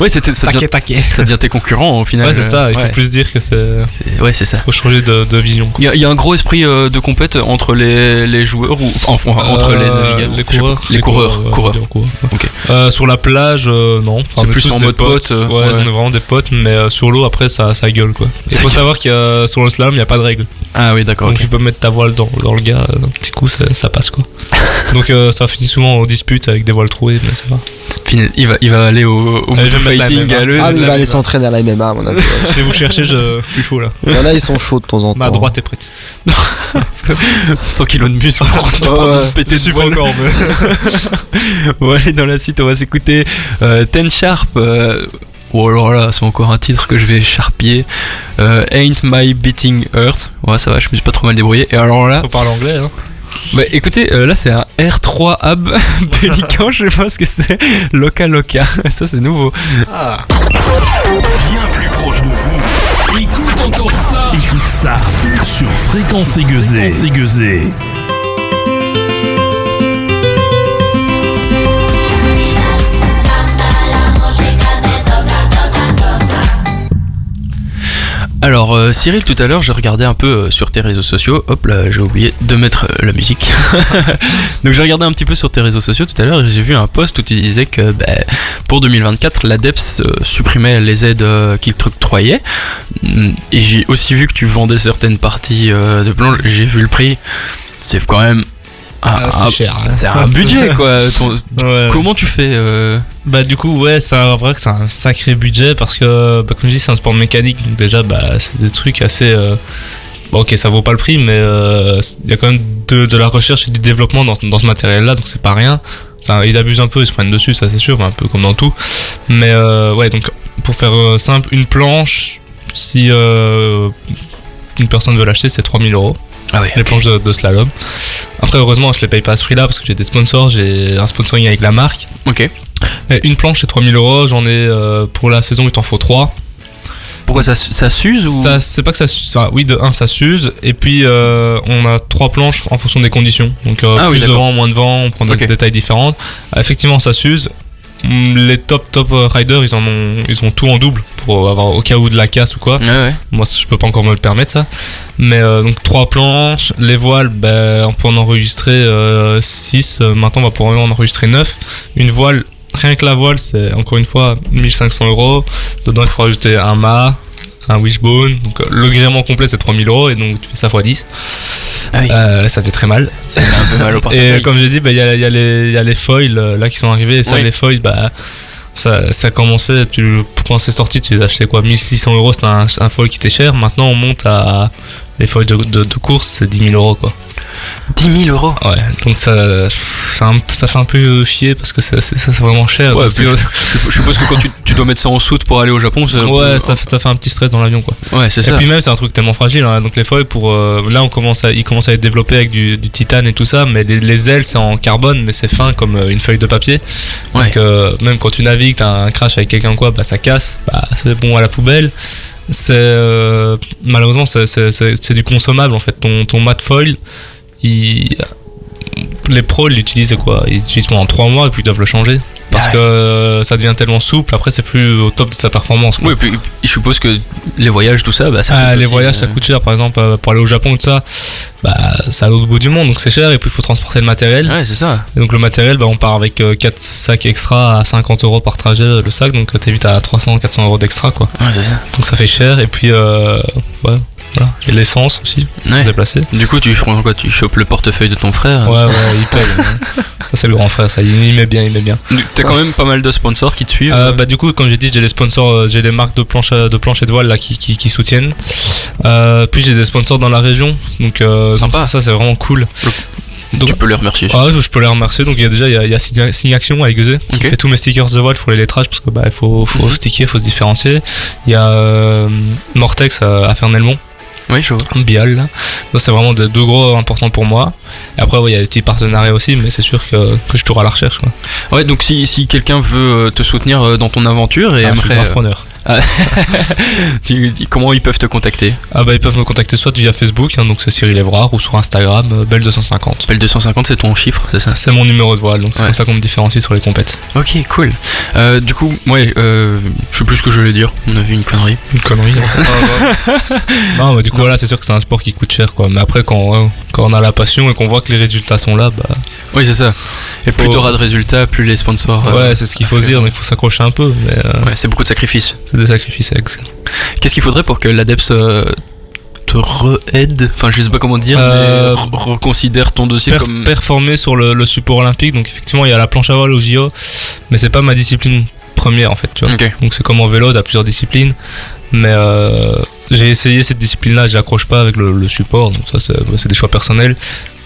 Ouais, ça devient tes concurrents au final. Ouais, c'est ça, il faut Ouais. plus dire que Ouais, c'est ça. faut changer de vision. Il y a un gros esprit de compète entre les joueurs ou entre les navigateurs. Les coureurs. Ok. Sur la plage, non. Enfin, C'est on est plus tous en des mode pote, Ouais, ouais. on est vraiment des potes, mais sur l'eau, après, ça gueule quoi. Il Ça faut gueule. savoir qu'il y a, sur le slalom, il n'y a pas de règle. Ah oui, d'accord. Donc Ok. tu peux mettre ta voile dans le gars, un petit coup, ça passe quoi. Donc ça finit souvent en dispute avec des voiles trouées, mais c'est pas. Puis il va aller au Allez, je vais mettre la fighting MMA. à l'euse. Ah, mais il là. va aller s'entraîner à la MMA, à mon avis. Si vous cherchez, je suis chaud là. Il y en a, ils sont chauds de temps en temps. Ma droite est prête. 100 kilos de muscle. Ouais. Péter du poil. encore, On va aller dans la suite, on va s'écouter Ten Sharp. Oh alors là, c'est encore un titre que je vais charpier. Ain't My Beating Earth. Ouais, ça va, je me suis pas trop mal débrouillé. Et alors là, Faut parler anglais, hein. bah écoutez, là c'est un R3 Ab Pélican, je sais pas ce que c'est. Loca Loca, ça c'est nouveau. Bien plus proche de vous. Écoute encore ça. Écoute ça sur Fréquence Aiguisée. Alors Cyril, tout à l'heure j'ai regardé un peu sur tes réseaux sociaux. Hop là, j'ai oublié de mettre la musique. Donc j'ai regardé un petit peu sur tes réseaux sociaux tout à l'heure et j'ai vu un post où tu disais que pour 2024 l'ADEPS supprimait les aides qu'il t'octroyait. Et j'ai aussi vu que tu vendais certaines parties de planche. J'ai vu le prix. C'est quand même c'est cher. Hein. c'est un budget quoi. Ouais. Comment tu fais Bah du coup ouais c'est vrai que c'est un sacré budget parce que comme je dis c'est un sport mécanique donc déjà c'est des trucs assez bon, ok ça vaut pas le prix mais il y a quand même de la recherche et du développement dans ce matériel là donc c'est pas rien. Ils abusent un peu, ils se prennent dessus ça c'est sûr, un peu comme dans tout mais ouais donc pour faire simple une planche si une personne veut l'acheter c'est 3000 €. Ah oui, Les planches de slalom. Après heureusement je les paye pas à ce prix là parce que j'ai des sponsors, j'ai un sponsoring avec la marque. ok. Et une planche c'est 3000 €, j'en ai pour la saison il t'en faut 3. Pourquoi ça s'use ou Ça, c'est pas que ça s'use, oui de 1 ça s'use et puis on a 3 planches en fonction des conditions. Donc Ah oui, plus de d'accord. vent, moins de vent, on prend Ok. des tailles différentes. Effectivement ça s'use. Les top riders ils ont tout en double pour avoir au cas où de la casse ou quoi. Ouais. Moi je peux pas encore me le permettre ça. Mais donc 3 planches, les voiles on peut en enregistrer 6, maintenant on va pouvoir en enregistrer 9. Une voile, rien que la voile c'est encore une fois 1500 €. Dedans il faut rajouter un mât, un wishbone, donc le gréement complet c'est 3000 € et donc tu fais ça x 10. Ah oui. Ça fait très mal. Ça fait un peu mal au portefeuille. Et comme j'ai dit, il y a les foils là qui sont arrivés. Et ça, Oui. les foils, ça commençait. Quand c'est sorti, tu les achetais quoi 1600 €, c'était un foil qui était cher. Maintenant, on monte à. Les foils de course, c'est 10 000 € quoi. 10 000 €. Ouais, donc ça fait un peu chier parce que ça c'est vraiment cher. Ouais, Donc, puis je suppose que quand tu dois mettre ça en soute pour aller au Japon, c'est un ouais, peu- ça fait un petit stress dans l'avion quoi. Ouais, c'est Et ça. puis même c'est un truc tellement fragile hein. Donc les foils pour là ils commencent à être développés avec du titane et tout ça mais les ailes c'est en carbone mais c'est fin comme une feuille de papier. Ouais. Donc même quand tu navigues t'as un crash avec quelqu'un quoi ça casse, c'est bon à la poubelle. C'est malheureusement c'est du consommable en fait ton mat foil les pros ils l'utilisent quoi, ils l'utilisent pendant 3 mois et puis ils doivent le changer parce Ouais. que ça devient tellement souple après c'est plus au top de sa performance quoi. Oui, puis je suppose que les voyages, tout ça, ça coûte Les aussi, voyages ça coûte cher par exemple pour aller au Japon et tout ça c'est à l'autre bout du monde donc c'est cher et puis il faut transporter le matériel Ouais, c'est ça. et donc le matériel on part avec 4 sacs extra à 50 € par trajet le sac donc t'es vite à 300-400 € d'extra quoi Ouais, c'est ça. donc ça fait cher et puis ouais Voilà. Et l'essence aussi, Ouais. déplacer. Du coup, tu prends quoi? Tu chopes le portefeuille de ton frère? Ouais, il paye. Ça, c'est le grand frère, ça. Il met bien. T'as quand même pas mal de sponsors qui te suivent. Bah du coup, comme j'ai dit, j'ai les sponsors, j'ai des marques de planches et de voile là qui soutiennent. Puis j'ai des sponsors dans la région, donc Sympa. ça c'est vraiment cool. Donc, tu peux les remercier. je peux les remercier. Donc il y a Signe Action avec Gueusé qui Ok. fait tous mes stickers de voile pour les lettrages parce que il faut sticker, faut se différencier. Il y a Mortex à Fernelmont, Oui, je vois. Bial là. Donc c'est vraiment deux gros importants pour moi. Et après il y a des petits partenariats aussi, mais c'est sûr que je suis toujours à la recherche quoi. Ouais, donc si quelqu'un veut te soutenir dans ton aventure et Je suis aimerait. grave preneur. Comment ils peuvent te contacter? Ils peuvent me contacter soit via Facebook, donc c'est Cyril Evrard, ou sur Instagram, Belle250. Belle 250, c'est ton chiffre, c'est ça? C'est mon numéro de voile, donc c'est Ouais. comme ça qu'on me différencie sur les compètes. Ok, cool. Du coup, je sais plus ce que je voulais dire. On a vu une connerie. Une connerie. Non, mais du coup, voilà, c'est sûr que c'est un sport qui coûte cher, quoi. Mais après, quand on a la passion et qu'on voit que les résultats sont là, Oui, c'est ça. Et plus Faut- t'auras de résultats, plus les sponsors. ouais, c'est ce qu'il faut se dire, mais il faut s'accrocher un peu. Mais Ouais, c'est beaucoup de sacrifices. c'est des sacrifices. Qu'est-ce qu'il faudrait pour que l'ADEPS te re-aide? Enfin, je sais pas comment dire, Euh, mais reconsidère ton dossier comme. Performer sur le support olympique, donc effectivement, il y a la planche à voile au JO, mais c'est pas ma discipline première, en fait, tu vois. Ok. Donc c'est comme en vélo, t'as plusieurs disciplines. Mais j'ai essayé cette discipline-là, j'accroche pas avec le support, donc ça c'est des choix personnels.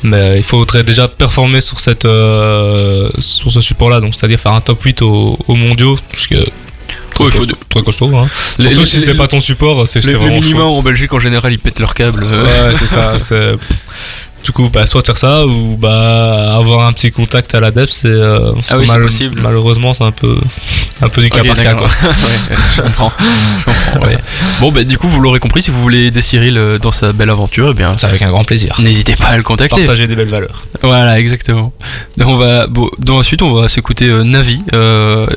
Mais il faudrait déjà performer sur sur ce support-là, donc c'est-à-dire faire un top 8 aux mondiaux, parce que Ouais, il faut très costaud. Hein. Surtout si c'est pas ton support, c'est Les vraiment minima chaud. en Belgique en général ils pètent leurs câbles. Ouais, c'est ça. Du coup, soit faire ça ou avoir un petit contact à l'ADEPS, c'est oui, c'est possible. Malheureusement, c'est un peu du cas Ok, par cas. d'accord. Quoi. Ouais, je comprends. Ouais. Bon, du coup, vous l'aurez compris, si vous voulez aider Cyril dans sa belle aventure, eh bien, C'est avec un grand plaisir. n'hésitez pas à le contacter. Partager des belles valeurs. Voilà, exactement. Ensuite, on va s'écouter Navi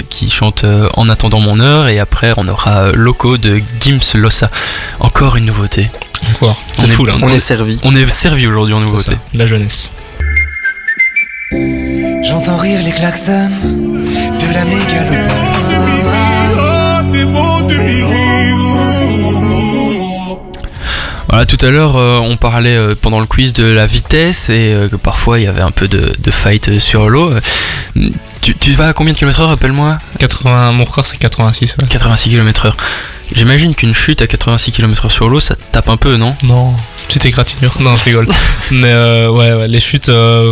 qui chante En attendant mon heure, et après, on aura Loco de Gims Lossa. Encore une nouveauté. Encore. On C'est est- fou là. On est servi. On est servi aujourd'hui en C'est nouveauté. ça, la jeunesse. J'entends rire les klaxons de la mégalopole. Voilà, tout à l'heure, on parlait pendant le quiz de la vitesse et que parfois il y avait un peu de fight sur l'eau. Tu vas à combien de kilomètres heure, rappelle-moi? 80, mon record c'est 86. Ouais. 86 km/h. J'imagine qu'une chute à 86 km/h sur l'eau, ça te tape un peu, non? Non, petite égratignure. Non, je rigole. Mais ouais, les chutes,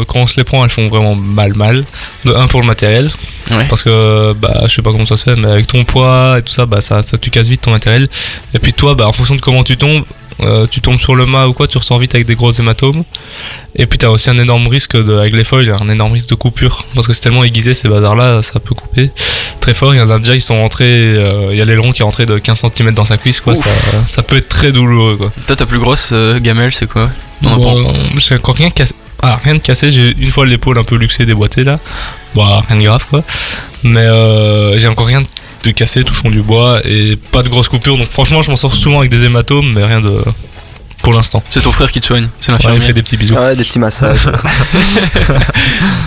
quand on se les prend, elles font vraiment mal. De un pour le matériel, Ouais. parce que je sais pas comment ça se fait, mais avec ton poids et tout ça, ça tu casses vite ton matériel. Et puis toi, en fonction de comment tu tombes sur le mât ou quoi, tu ressors vite avec des gros hématomes. Et puis t'as aussi un énorme risque avec les foils, un énorme risque de coupure, parce que c'est tellement aiguisé ces bazars là, ça peut couper très fort. Il y en a déjà qui sont rentrés, il y a l'aileron qui est rentré de 15 cm dans sa cuisse, quoi. Ça peut être très douloureux, quoi. Toi, ta plus grosse gamelle, c'est quoi? T'en as pas- J'ai encore rien cassé. Rien de cassé, j'ai une fois l'épaule un peu luxée, déboîtée là. Rien de grave quoi. Mais j'ai encore rien de cassé, touchons du bois, et pas de grosses coupures. Donc franchement, je m'en sors souvent avec des hématomes, mais rien de. Pour l'instant. C'est ton frère qui te soigne, c'est Ouais, il l'infirmier. me fait des petits bisous. Ouais, des petits massages.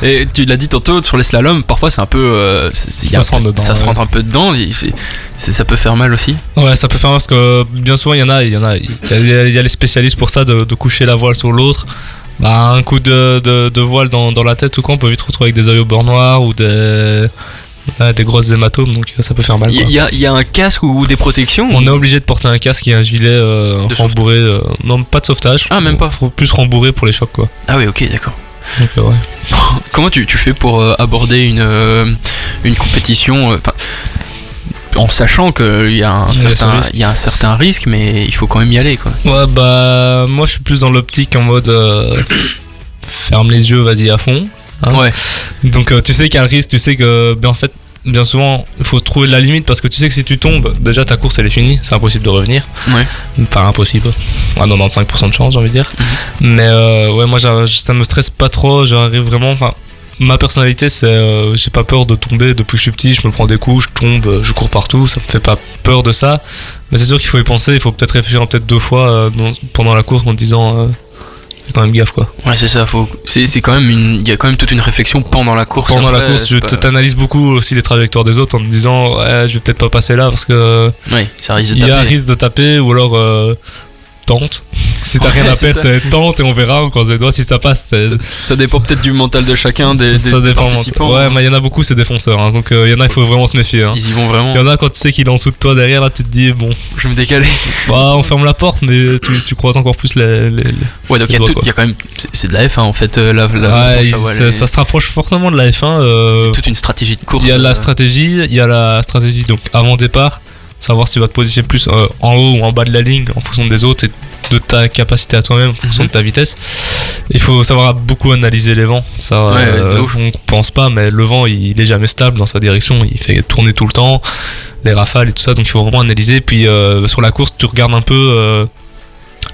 Et tu l'as dit tantôt, sur les slaloms, parfois c'est un peu. Ça se rentre dedans, Ça se ouais. rentre un peu dedans, et ça peut faire mal aussi. Ouais, ça peut faire mal parce que bien souvent, il y a les spécialistes pour ça, de coucher la voile sur l'autre. Un coup de voile dans la tête ou quoi, on peut vite retrouver avec des œils au beurre noir ou des grosses hématomes, donc ça peut faire mal. Quoi. Il y a un casque ou des protections? On est obligé de porter un casque et un gilet rembourré. Non, pas de sauvetage. Ah, même pas. Faut plus rembourré pour les chocs, quoi. Ah oui, ok, d'accord. Donc, ouais. Comment tu fais pour aborder une compétition en sachant qu'il y a un certain risque, mais il faut quand même y aller, quoi. Ouais, moi je suis plus dans l'optique en mode ferme les yeux, vas-y à fond. Hein. Ouais. Donc tu sais qu'il y a le risque, tu sais que en fait, bien souvent, il faut trouver la limite parce que tu sais que si tu tombes, déjà ta course elle est finie, c'est impossible de revenir. Ouais. Enfin, impossible. Ouais, 95% de chance, j'ai envie de dire. Mais ouais, moi ça me stresse pas trop, j'arrive vraiment. Ma personnalité, c'est j'ai pas peur de tomber depuis que je suis petit, je me prends des coups, je tombe, je cours partout, ça me fait pas peur de ça. Mais c'est sûr qu'il faut y penser, il faut peut-être réfléchir peut-être 2 fois pendant la course en te disant c'est quand même gaffe quoi. Ouais, c'est ça, c'est quand même il y a quand même toute une réflexion pendant la course. Pendant la après, course, c'est pas- t'analyses beaucoup aussi les trajectoires des autres en te disant ouais, je vais peut-être pas passer là parce que Ouais, ça risque de il y a un taper. risque de taper ou alors tente. Si t'as rien à c'est perdre, tente et on verra, on croise les doigts. Si ça passe, Ça dépend peut-être du mental de chacun des participants. Ouais, mais il y en a beaucoup, c'est défonceurs. Hein, donc il y en a, il faut vraiment se méfier. Hein. Ils y vont vraiment. Il y en a quand tu sais qu'il est en dessous de toi derrière, là tu te dis bon, Je vais me décaler. bah on ferme la porte, mais tu croises encore plus les Ouais, donc les doigts, quoi. il y a quand même. C'est de la F1 en fait. La Ouais, planche à voile ça se rapproche forcément de la F1. toute une stratégie de course. Il y a la stratégie, donc avant départ, savoir si tu vas te positionner plus en haut ou en bas de la ligne en fonction des autres et de ta capacité à toi-même en fonction de ta vitesse. Il faut savoir beaucoup analyser les vents. Ça, de ouf. on pense pas, mais le vent il est jamais stable dans sa direction. Il fait tourner tout le temps, les rafales et tout ça. Donc il faut vraiment analyser. Puis sur la course, tu regardes un peu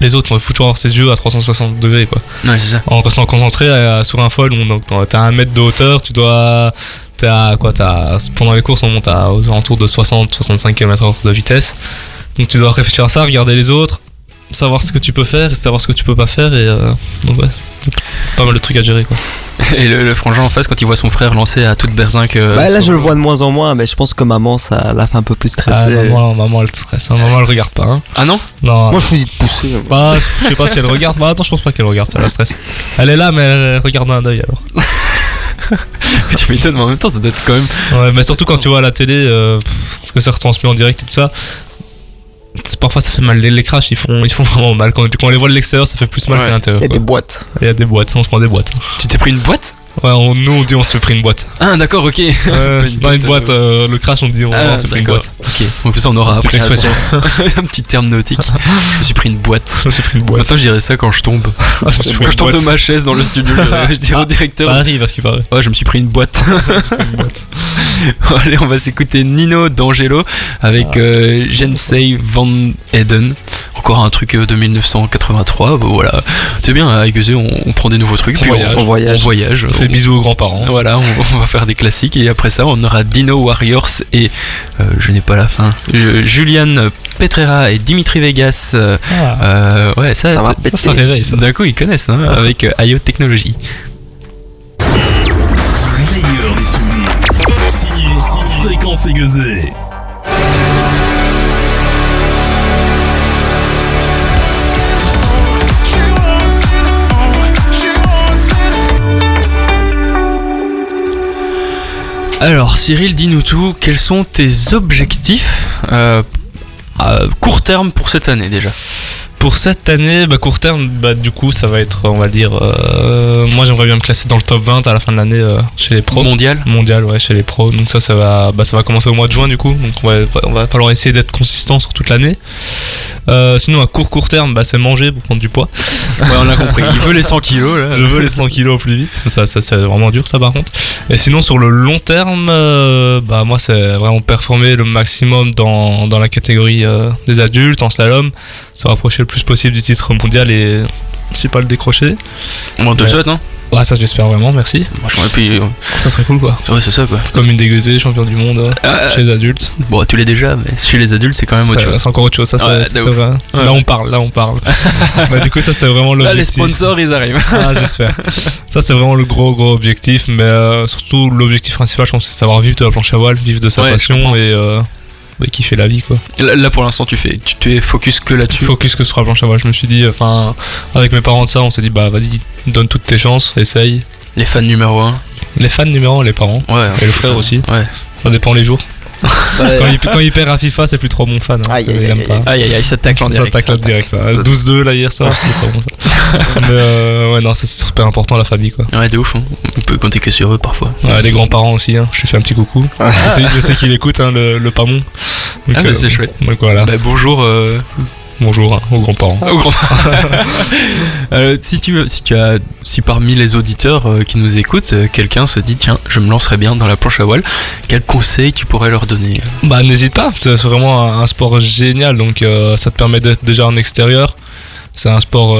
les autres. Il faut toujours avoir ses yeux à 360 degrés, quoi. Ouais, c'est ça. En restant concentré sur un foil, donc t'as 1 mètre de hauteur, pendant les courses on monte aux alentours de 60-65 km/h de vitesse, donc tu dois réfléchir à ça, regarder les autres, savoir ce que tu peux faire et savoir ce que tu peux pas faire, et donc ouais, c'est pas mal de trucs à gérer, quoi. Et le frangin en face, quand il voit son frère lancer à toute berzinque. Bah là je le vois de moins en moins, mais je pense que maman ça l'a fait un peu plus stresser. Maman elle stresse, hein. Maman elle regarde pas, hein. Ah non. Non, Moi je vous dis de pousser. bah, je sais pas si elle regarde. Bah attends, je pense pas qu'elle regarde, elle a stress. Elle est là mais elle regarde d'un œil alors. Tu m'étonnes, mais en même temps, ça doit être quand même. Ouais, mais surtout quand tu vois à la télé, parce que c'est retransmis en direct et tout ça, parfois ça fait mal. Les crashs ils font vraiment mal. Quand on les voit de l'extérieur, ça fait plus mal Ouais. qu'à l'intérieur. Il y a quoi. des boîtes. Il y a des boîtes, on se prend des boîtes. Tu t'es pris une boîte? Ouais, nous on dit on se fait pris une boîte. Ah, d'accord, ok. Dans une boîte, le crash on dit on s'est pris une d'accord. boîte. Ok, en plus, ça, on aura Petite appris expression. un petit terme nautique. Je me suis pris une boîte. Je me suis pris une boîte. Maintenant, je dirais ça quand je tombe. Je me suis pris Quand une je tombe boîte. de ma chaise dans le studio, je dirais au directeur. Ça arrive à ce qui paraît. Ouais, je me suis pris une boîte. Une boîte. Allez, on va s'écouter Nino d'Angelo avec Jensei Van Eden. Encore un truc de 1983. Bah, voilà, c'est bien, avec Eusé, on prend des nouveaux trucs. On puis voyage. On voyage. On voyage. On fait bisous aux grands-parents. Voilà, on va faire des classiques et après ça on aura Dino Warriors et je n'ai pas la fin. Julian Petrera et Dimitri Vegas. Ouais, ça Ça va c'est- péter. Ça réveille ça. d'un coup ils connaissent hein, avec IO Technologies. Meilleur des souvenirs. Signé Fréquence Aiguisée. Alors Cyril, dis-nous tout, quels sont tes objectifs à court terme pour cette année déjà? Pour cette année, court terme, du coup, ça va être, on va dire, moi j'aimerais bien me classer dans le top 20 à la fin de l'année chez les pros. Mondial? Mondial, ouais, chez les pros. Donc ça va commencer au mois de juin du coup. Donc on va falloir essayer d'être consistant sur toute l'année. Sinon, à court terme, c'est manger pour prendre du poids. Ouais, on l'a compris, il veut les 100 kilos là. Je veux les 100 kilos au plus vite. Ça c'est vraiment dur ça par contre. Et sinon, sur le long terme, moi c'est vraiment performer le maximum dans la catégorie des adultes en slalom, se rapprocher le plus possible du titre mondial et si pas le décrocher. On te le souhaite, non? Ouais, ça j'espère vraiment, merci. Franchement, et puis Ça serait cool quoi. ouais, c'est ça quoi. Comme une dégueusée, champion du monde chez les adultes. Bon, tu l'es déjà, mais chez les adultes, c'est quand même autre chose. C'est encore autre chose, ça Ouais, c'est de vrai. Ouais. Là on parle. Du coup ça c'est vraiment Là, les l'objectif. sponsors, ils arrivent. Ah, j'espère. Ça c'est vraiment le gros objectif, mais surtout l'objectif principal je pense c'est de savoir vivre de la planche à voile, vivre de sa Ouais, je passion comprends. et kiffer la vie quoi. Là, pour l'instant, tu es focus que là-dessus. Focus que sur la planche à voile. Je me suis dit, avec mes parents de ça, on s'est dit vas-y, donne toutes tes chances, essaye. Les fans numéro 1. Les fans numéro 1, les parents. Ouais. Et le c'est frère ça. aussi. Ouais. Ça dépend les jours. Ouais. Quand il perd à FIFA, c'est plus trop mon fan. Hein. Aïe, Il aïe, aime aïe, pas. Aïe aïe aïe, ça tacle en Ça direct. tacle direct. Ça. 12-2 là hier soir, c'est pas bon ça. Mais ouais, non, c'est super important la famille quoi. Ouais, de ouf. Hein. On peut compter que sur eux parfois. Ouais, les grands-parents aussi, hein. Je lui fais un petit coucou. Je sais qu'il écoute hein, le Pamon. Donc, Ah, bah, c'est chouette. Donc voilà. Bah, bonjour Bonjour hein, aux grands-parents. au grand. Si parmi les auditeurs qui nous écoutent, quelqu'un se dit tiens, je me lancerais bien dans la planche à voile, quel conseil tu pourrais leur donner? Bah n'hésite pas, c'est vraiment un sport génial, donc ça te permet d'être déjà en extérieur. C'est un sport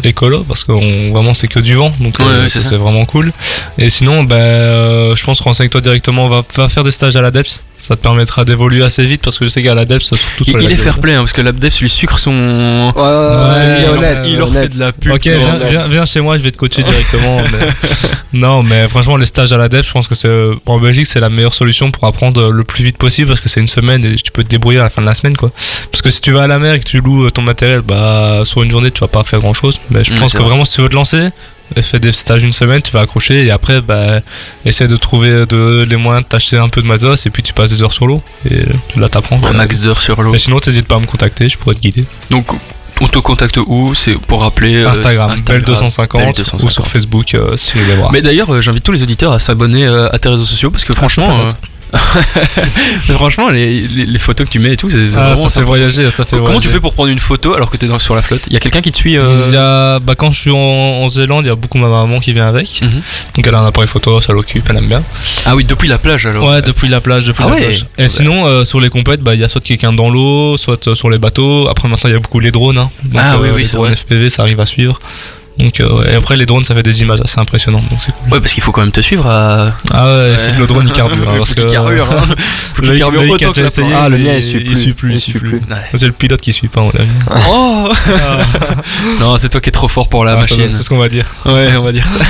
écolo parce que vraiment c'est que du vent, donc Ouais, c'est ça. c'est vraiment cool. Et sinon, je pense renseigne-toi directement, va faire des stages à l'ADEPS, Ça te permettra d'évoluer assez vite parce que je sais qu'à l'ADEPS, surtout sur les Il est bacs fair play, hein, parce que l'Abdeps lui sucre son. Il est honnête. Il leur fait de la pub. Ok, viens chez moi, je vais te coacher directement. Non, mais franchement, les stages à l'ADEPS, je pense que en Belgique, c'est la meilleure solution pour apprendre le plus vite possible parce que c'est une semaine et tu peux te débrouiller à la fin de la semaine, quoi. Parce que si tu vas à la mer et que tu loues ton matériel, bah, sur une journée, tu vas pas faire grand chose. Mais je pense que vraiment, si tu veux te lancer, fais des stages une semaine, tu vas accrocher et après, bah, essaie de trouver les moyens de t'acheter un peu de matos et puis tu passes des heures sur l'eau et là, t'apprends. Un max d'heures sur l'eau. Mais sinon, t'hésites pas à me contacter, je pourrais te guider. Donc, on te contacte où? C'est pour rappeler Instagram, Belle250 Belle250. ou sur Facebook si vous voulez voir. Mais d'ailleurs, j'invite tous les auditeurs à s'abonner à tes réseaux sociaux parce que franchement, franchement, les photos que tu mets et tout, c'est vraiment ça fait voyager. Comment tu fais pour prendre une photo alors que t'es sur la flotte? Il y a quelqu'un qui te suit Il y a, quand je suis en Zélande, il y a beaucoup ma maman qui vient avec. Donc elle a un appareil photo, ça l'occupe, elle aime bien. Ah oui, depuis la plage alors. Ouais, depuis la plage. Et sinon, sur les compètes, bah, il y a soit quelqu'un dans l'eau, soit sur les bateaux. Après, maintenant, il y a beaucoup les drones. Hein. Donc, les drones FPV, ça arrive à suivre. Donc, et après, les drones, ça fait des images assez impressionnantes. Donc c'est cool. Ouais, parce qu'il faut quand même te suivre à. Ah ouais, il faut que le drone il carbure. Hein, parce faut qu'il carbure. Hein. Faut qu'il carbure autant que essayé. Ah, le mien il suit plus. plus. C'est le pilote qui suit pas, on a vu. Oh non, c'est toi qui es trop fort pour la machine. C'est ce qu'on va dire. Ouais, on va dire ça.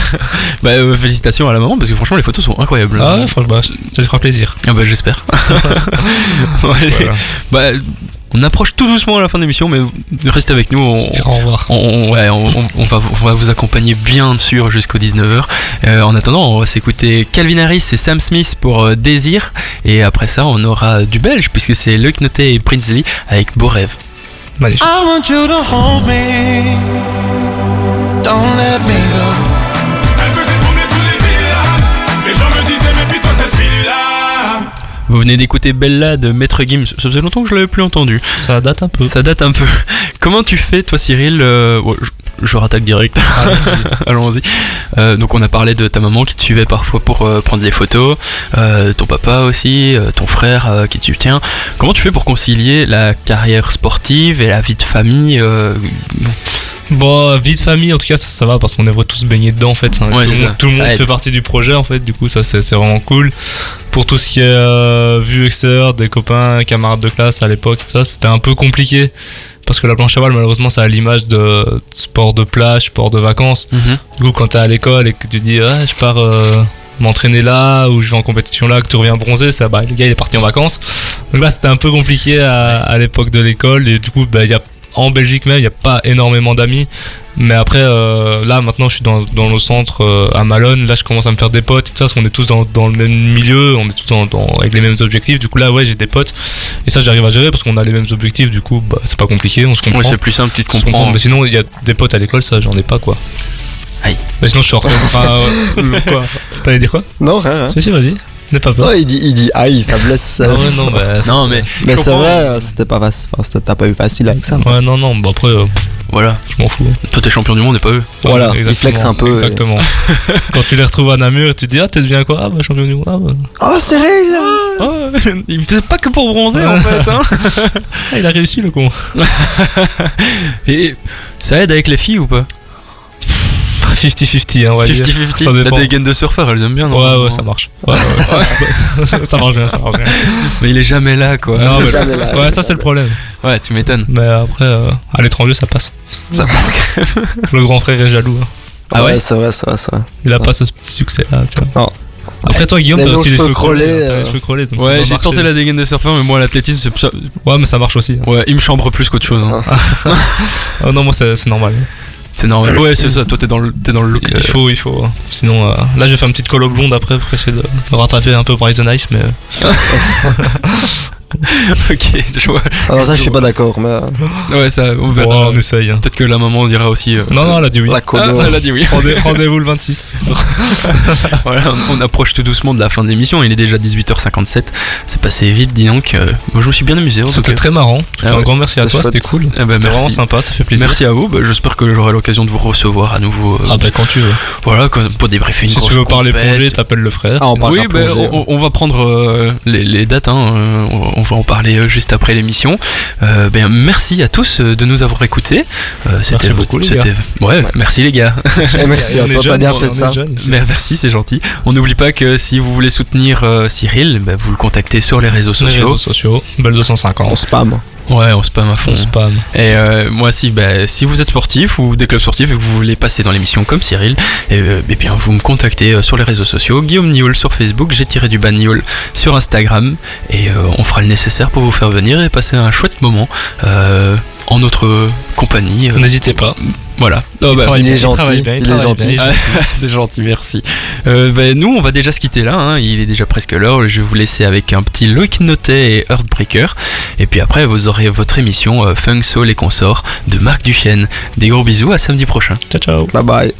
Bah, félicitations à la maman parce que franchement, les photos sont incroyables. Ah ouais, franchement, ça lui fera plaisir. Ah bah, j'espère. Ouais, voilà. Bah, on approche tout doucement à la fin de l'émission, mais restez avec nous. Au revoir. On va vous accompagner bien sûr jusqu'au 19h. En attendant, on va s'écouter Calvin Harris et Sam Smith pour Désir. Et après ça, on aura du belge, puisque c'est Loïc Noté et Prince Lee avec Beau Rêve. Magnifique. I want you to hold me. Don't let me go. Elle faisait trembler tous les villages. Les gens me disaient méfie-toi cette ville-là. Vous venez d'écouter Bella de Maître Gims. Ça faisait longtemps que je l'avais plus entendu. Ça date un peu. Comment tu fais toi Cyril? Je rattaque direct. Allons-y. Donc on a parlé de ta maman qui te suivait parfois pour prendre des photos, ton papa aussi, ton frère qui te tiens. Comment tu fais pour concilier la carrière sportive et la vie de famille? Bon, vie de famille en tout cas ça va parce qu'on est tous baignés dedans en fait. Ouais, tout le monde fait partie du projet en fait, du coup ça c'est vraiment cool. Pour tout ce qui est vue extérieure, des copains, camarades de classe à l'époque, ça c'était un peu compliqué. Parce que la planche à voile, malheureusement, ça a l'image de sport de plage, sport de vacances. Du coup, quand t'es à l'école et que tu dis je pars m'entraîner là ou je vais en compétition là, que tu reviens bronzé, ça, bah, le gars il est parti en vacances. Donc là, c'était un peu compliqué à l'époque de l'école. Et du coup, bah, en Belgique même, il n'y a pas énormément d'amis. Mais après, là, maintenant, je suis dans le centre à Malone. Là, je commence à me faire des potes et tout ça, parce qu'on est tous dans le même milieu, on est tous avec les mêmes objectifs. Du coup, là, ouais, j'ai des potes. Et ça, j'arrive à gérer parce qu'on a les mêmes objectifs. Du coup, bah, c'est pas compliqué, on se comprend. Ouais, c'est plus simple, tu te comprends. Mais sinon, il y a des potes à l'école, ça, j'en ai pas, quoi. Aïe. Mais sinon, je suis quoi? T'allais dire quoi? Non, rien. Si, vas-y. N'aie pas peur. Non, il dit aïe, ça blesse. Non, mais c'est vrai, c'était pas facile. Enfin, t'as pas eu facile avec ça. Ouais, non, bah après, voilà, je m'en fous. Toi, t'es champion du monde et pas eux. Voilà, il flex un peu. Exactement. Quand tu les retrouves à Namur, tu te dis, t'es devenu quoi? Ah, bah, champion du monde. Ah, bah. Oh, c'est réel. Il faisait pas que pour bronzer en fait. Hein. Il a réussi le con. Et ça aide avec les filles ou pas? 50-50, hein, on va dire. 50-50. La dégaine de surfeur, elles aiment bien, non? Ouais, ça marche. Ouais. Ça marche bien. Mais il est jamais là, quoi. Non, ouais, ça c'est le problème. Ouais, tu m'étonnes. Mais après, à l'étranger, ça passe. Ça passe. Le grand frère est jaloux. Hein. Ah ouais, c'est vrai. Il a pas ce petit succès-là, tu vois. Non. Après toi Guillaume, t'as aussi les cheveux crôlés. Ouais, j'ai tenté la dégaine de surfeur, mais moi l'athlétisme c'est ça. Ouais, mais ça marche aussi. Hein. Ouais, il me chambre plus qu'autre chose. Hein. Oh non, moi c'est normal. C'est normal. Ouais, c'est ça. Toi, t'es dans le look. Il faut. Sinon, là, je vais faire une petite colo blonde après pour essayer de rattraper un peu Bryson Ice, mais. Ok, je vois. Alors ça, je suis pas d'accord, mais. Ouais, ça, on verra. On essaye. Hein. Peut-être que la maman dira aussi. Non, elle a dit oui. La colo. Elle a dit oui. Rendez-vous le 26. Voilà, on approche tout doucement de la fin de l'émission. Il est déjà 18h57. C'est passé vite, dis donc. Moi, je me suis bien amusé. C'était très marrant. Un grand merci à toi, c'était cool. C'était vraiment sympa, ça fait plaisir. Merci à vous. J'espère que j'aurai l'occasion de vous recevoir à nouveau. Quand tu veux. Voilà, pour débriefer une grosse Si tu veux parler compète. plongée, t'appelles le frère. On oui, on va prendre les dates. Hein. on va en parler juste après l'émission. Merci à tous de nous avoir écoutés. Merci beaucoup, les gars. Ouais, merci les gars. Et merci à toi, t'as bien fait ça. Merci, c'est gentil. On n'oublie pas que si vous voulez soutenir Cyril, vous le contactez sur les réseaux sociaux. Les réseaux sociaux, Belle 250. On spam. Ouais, on spam à fond. On spam. Et moi, si vous êtes sportif ou des clubs sportifs et que vous voulez passer dans l'émission comme Cyril, bien vous me contactez sur les réseaux sociaux. Guillaume Nioul sur Facebook, j'ai-du-bas Nioul sur Instagram, et on fera le nécessaire pour vous faire venir et passer un chouette moment en notre compagnie. N'hésitez pas. Voilà. Il est gentil. C'est gentil, merci. Nous, on va déjà se quitter là. Hein. Il est déjà presque l'heure. Je vais vous laisser avec un petit Loïc Notet et Heartbreaker. Et puis après, vous aurez votre émission Funk Soul et Consorts de Marc Duchesne. Des gros bisous, à samedi prochain. Ciao, ciao. Bye bye.